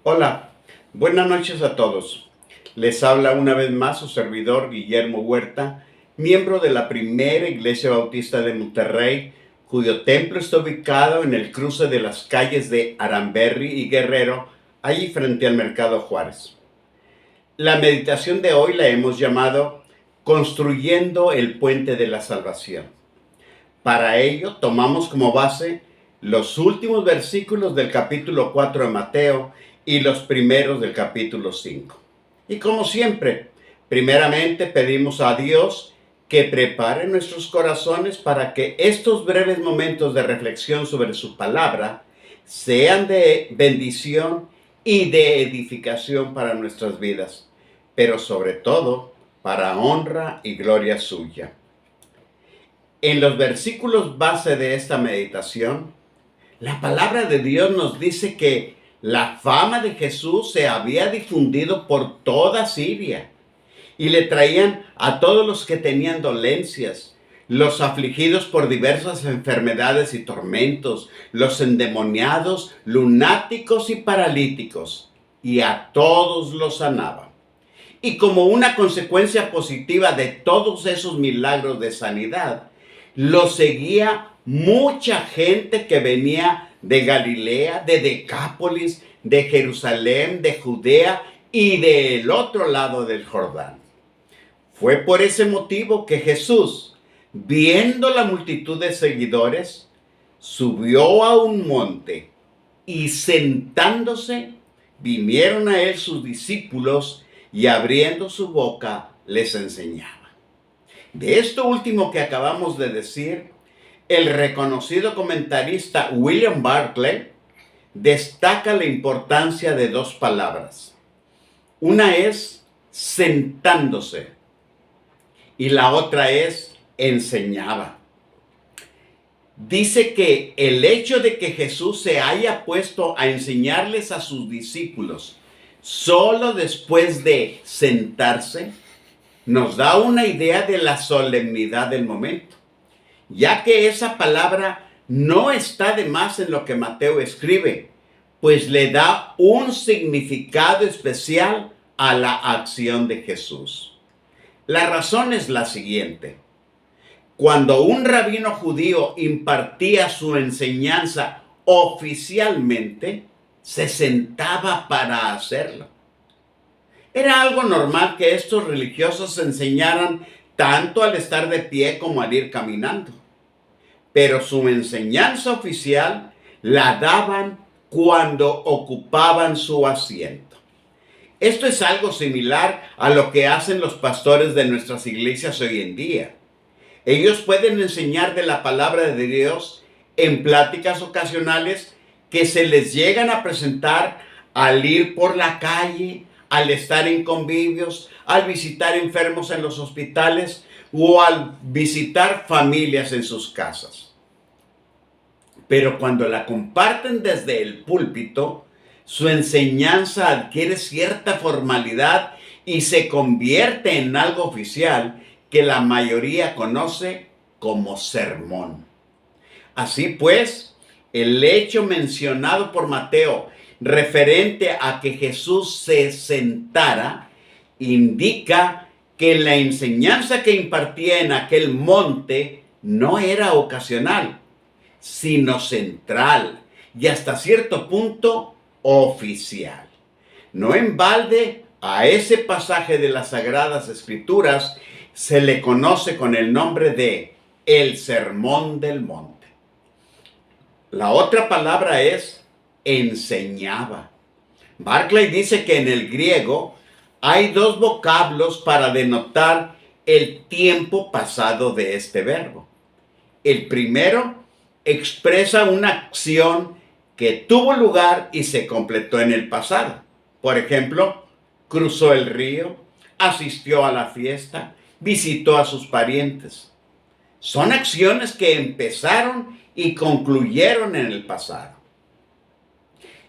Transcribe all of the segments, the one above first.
Hola, buenas noches a todos. Les habla una vez más su servidor Guillermo Huerta, miembro de la primera Iglesia Bautista de Monterrey, cuyo templo está ubicado en el cruce de las calles de Aramberri y Guerrero, allí frente al Mercado Juárez. La meditación de hoy la hemos llamado Construyendo el Puente de la Salvación. Para ello tomamos como base los últimos versículos del capítulo 4 de Mateo y los primeros del capítulo 5. Y como siempre, primeramente pedimos a Dios que prepare nuestros corazones para que estos breves momentos de reflexión sobre su palabra sean de bendición y de edificación para nuestras vidas, pero sobre todo para honra y gloria suya. En los versículos base de esta meditación, la palabra de Dios nos dice que la fama de Jesús se había difundido por toda Siria y le traían a todos los que tenían dolencias, los afligidos por diversas enfermedades y tormentos, los endemoniados, lunáticos y paralíticos, y a todos los sanaba. Y como una consecuencia positiva de todos esos milagros de sanidad, lo seguía mucha gente que venía de Galilea, de Decápolis, de Jerusalén, de Judea y del otro lado del Jordán. Fue por ese motivo que Jesús, viendo la multitud de seguidores, subió a un monte y sentándose, vinieron a él sus discípulos y abriendo su boca les enseñaba. De esto último que acabamos de decir, el reconocido comentarista William Barclay destaca la importancia de dos palabras. Una es sentándose y la otra es enseñaba. Dice que el hecho de que Jesús se haya puesto a enseñarles a sus discípulos solo después de sentarse, nos da una idea de la solemnidad del momento, ya que esa palabra no está de más en lo que Mateo escribe, pues le da un significado especial a la acción de Jesús. La razón es la siguiente. Cuando un rabino judío impartía su enseñanza oficialmente, se sentaba para hacerlo. Era algo normal que estos religiosos enseñaran tanto al estar de pie como al ir caminando. Pero su enseñanza oficial la daban cuando ocupaban su asiento. Esto es algo similar a lo que hacen los pastores de nuestras iglesias hoy en día. Ellos pueden enseñar de la palabra de Dios en pláticas ocasionales que se les llegan a presentar al ir por la calle, al estar en convivios, al visitar enfermos en los hospitales o al visitar familias en sus casas. Pero cuando la comparten desde el púlpito, su enseñanza adquiere cierta formalidad y se convierte en algo oficial que la mayoría conoce como sermón. Así pues, el hecho mencionado por Mateo referente a que Jesús se sentara, indica que la enseñanza que impartía en aquel monte no era ocasional, sino central y hasta cierto punto oficial. No en balde a ese pasaje de las Sagradas Escrituras se le conoce con el nombre de el Sermón del Monte. La otra palabra es enseñaba. Barclay dice que en el griego hay dos vocablos para denotar el tiempo pasado de este verbo. El primero expresa una acción que tuvo lugar y se completó en el pasado. Por ejemplo, cruzó el río, asistió a la fiesta, visitó a sus parientes. Son acciones que empezaron y concluyeron en el pasado.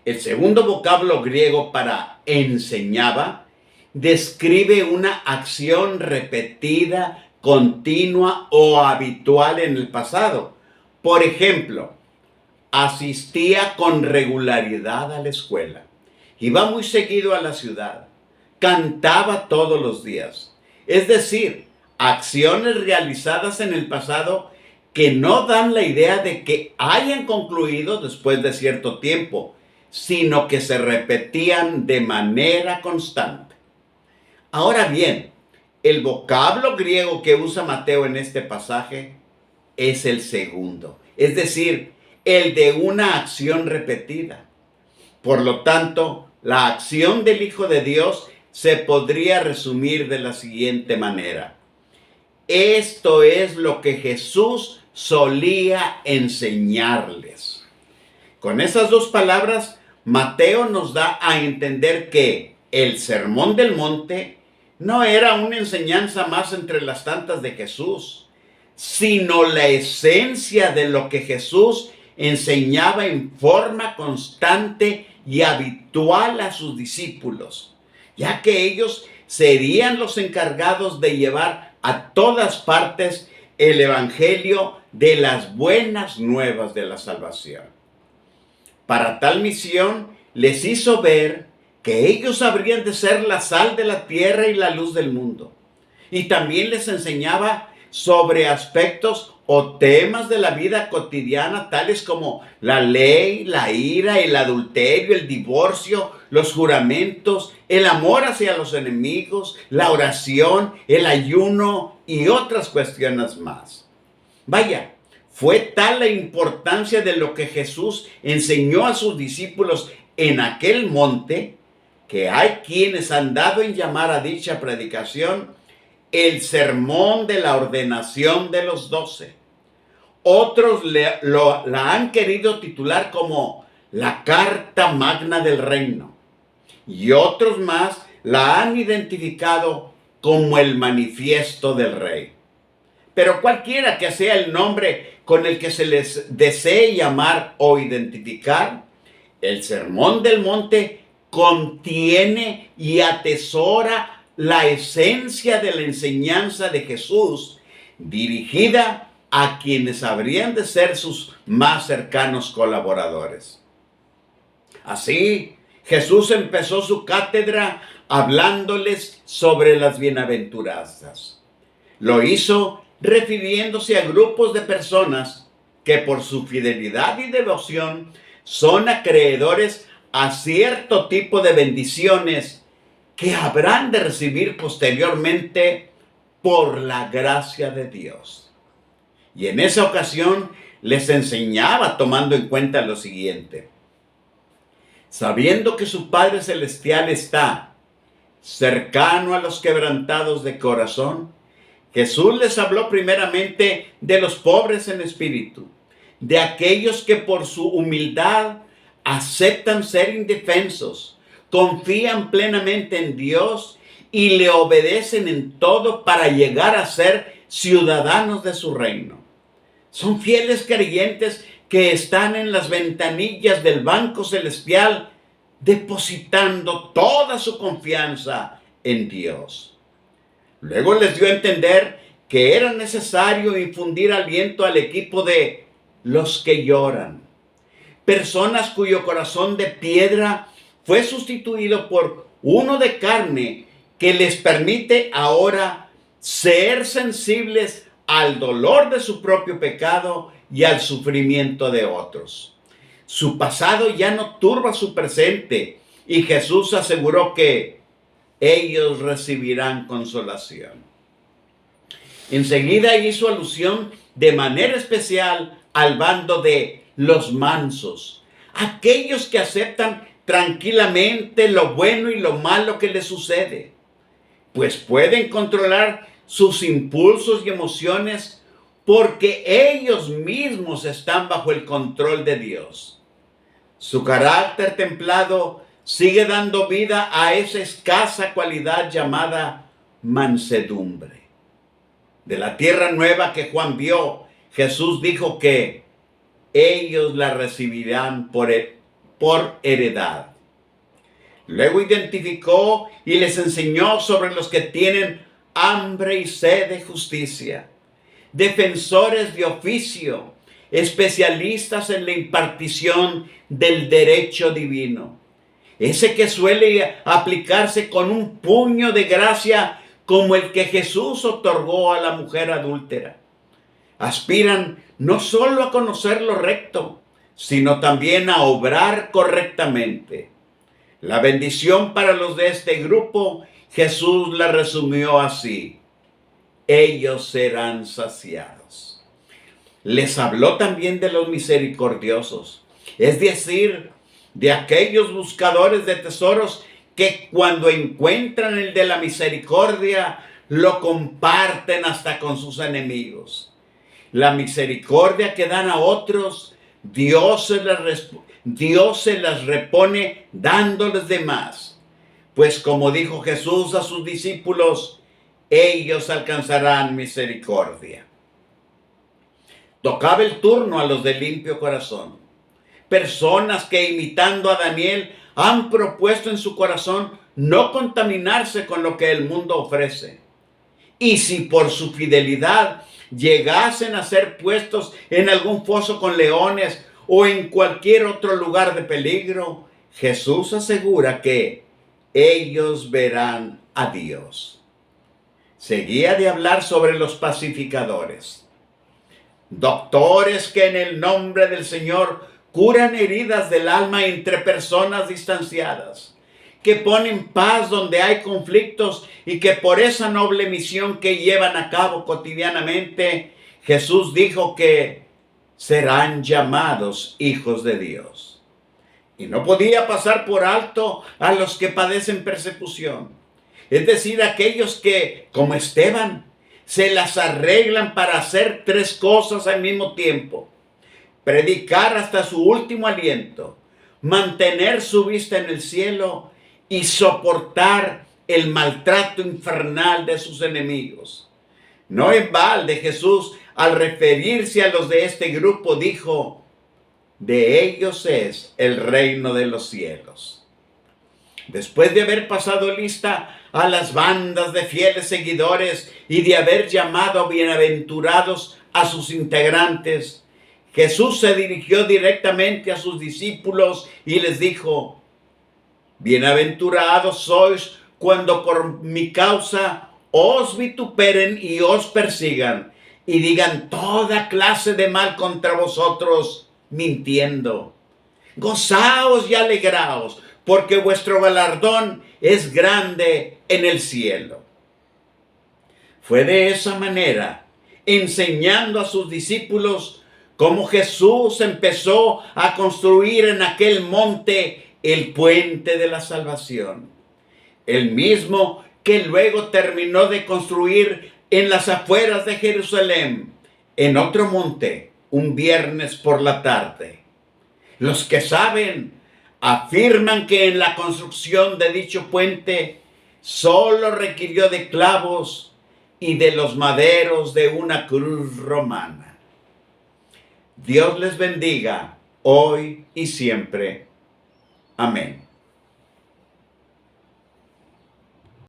El segundo vocablo griego para enseñaba describe una acción repetida, continua o habitual en el pasado. Por ejemplo, asistía con regularidad a la escuela. Iba muy seguido a la ciudad. Cantaba todos los días. Es decir, acciones realizadas en el pasado que no dan la idea de que hayan concluido después de cierto tiempo, sino que se repetían de manera constante. Ahora bien, el vocablo griego que usa Mateo en este pasaje es el segundo, es decir, el de una acción repetida. Por lo tanto, la acción del Hijo de Dios se podría resumir de la siguiente manera. Esto es lo que Jesús solía enseñarles. Con esas dos palabras, Mateo nos da a entender que el Sermón del Monte no era una enseñanza más entre las tantas de Jesús, sino la esencia de lo que Jesús enseñaba en forma constante y habitual a sus discípulos, ya que ellos serían los encargados de llevar a todas partes el evangelio de las buenas nuevas de la salvación. Para tal misión les hizo ver que ellos habrían de ser la sal de la tierra y la luz del mundo. Y también les enseñaba sobre aspectos o temas de la vida cotidiana, tales como la ley, la ira, el adulterio, el divorcio, los juramentos, el amor hacia los enemigos, la oración, el ayuno y otras cuestiones más. Vaya, fue tal la importancia de lo que Jesús enseñó a sus discípulos en aquel monte, que hay quienes han dado en llamar a dicha predicación el sermón de la ordenación de los 12. Otros la han querido titular como la carta magna del reino. Y otros más la han identificado como el manifiesto del rey. Pero cualquiera que sea el nombre con el que se les desee llamar o identificar, el Sermón del Monte contiene y atesora la esencia de la enseñanza de Jesús, dirigida a quienes habrían de ser sus más cercanos colaboradores. Así, Jesús empezó su cátedra hablándoles sobre las bienaventuranzas. Lo hizo refiriéndose a grupos de personas que por su fidelidad y devoción son acreedores a cierto tipo de bendiciones que habrán de recibir posteriormente por la gracia de Dios. Y en esa ocasión les enseñaba tomando en cuenta lo siguiente: sabiendo que su Padre Celestial está cercano a los quebrantados de corazón, Jesús les habló primeramente de los pobres en espíritu, de aquellos que por su humildad aceptan ser indefensos, confían plenamente en Dios y le obedecen en todo para llegar a ser ciudadanos de su reino. Son fieles creyentes que están en las ventanillas del banco celestial depositando toda su confianza en Dios. Luego les dio a entender que era necesario infundir aliento al equipo de los que lloran, personas cuyo corazón de piedra fue sustituido por uno de carne que les permite ahora ser sensibles al dolor de su propio pecado y al sufrimiento de otros. Su pasado ya no turba su presente y Jesús aseguró que ellos recibirán consolación. Enseguida hizo alusión de manera especial al bando de los mansos, aquellos que aceptan tranquilamente lo bueno y lo malo que les sucede, pues pueden controlar sus impulsos y emociones porque ellos mismos están bajo el control de Dios. Su carácter templado sigue dando vida a esa escasa cualidad llamada mansedumbre. De la tierra nueva que Juan vio, Jesús dijo que ellos la recibirán por heredad. Luego identificó y les enseñó sobre los que tienen hambre y sed de justicia, defensores de oficio, especialistas en la impartición del derecho divino. ese que suele aplicarse con un puño de gracia como el que Jesús otorgó a la mujer adúltera. Aspiran no solo a conocer lo recto, sino también a obrar correctamente. La bendición para los de este grupo, Jesús la resumió así: ellos serán saciados. Les habló también de los misericordiosos, es decir, de aquellos buscadores de tesoros que cuando encuentran el de la misericordia, lo comparten hasta con sus enemigos. La misericordia que dan a otros, Dios se las repone dándoles de más. Pues como dijo Jesús a sus discípulos, ellos alcanzarán misericordia. Tocaba el turno a los de limpio corazón. Personas que, imitando a Daniel, han propuesto en su corazón no contaminarse con lo que el mundo ofrece. Y si por su fidelidad llegasen a ser puestos en algún foso con leones o en cualquier otro lugar de peligro, Jesús asegura que ellos verán a Dios. Seguía de hablar sobre los pacificadores, doctores que en el nombre del Señor curan heridas del alma entre personas distanciadas, que ponen paz donde hay conflictos y que por esa noble misión que llevan a cabo cotidianamente, Jesús dijo que serán llamados hijos de Dios. Y no podía pasar por alto a los que padecen persecución, es decir, aquellos que, como Esteban, se las arreglan para hacer 3 cosas al mismo tiempo: predicar hasta su último aliento, mantener su vista en el cielo y soportar el maltrato infernal de sus enemigos. No en balde Jesús, al referirse a los de este grupo, dijo: de ellos es el reino de los cielos. Después de haber pasado lista a las bandas de fieles seguidores y de haber llamado bienaventurados a sus integrantes, Jesús se dirigió directamente a sus discípulos y les dijo: bienaventurados sois cuando por mi causa os vituperen y os persigan y digan toda clase de mal contra vosotros, mintiendo. Gozaos y alegraos, porque vuestro galardón es grande en el cielo. Fue de esa manera, enseñando a sus discípulos, como Jesús empezó a construir en aquel monte el puente de la salvación. El mismo que luego terminó de construir en las afueras de Jerusalén, en otro monte, un viernes por la tarde. Los que saben afirman que en la construcción de dicho puente solo requirió de clavos y de los maderos de una cruz romana. Dios les bendiga hoy y siempre. Amén.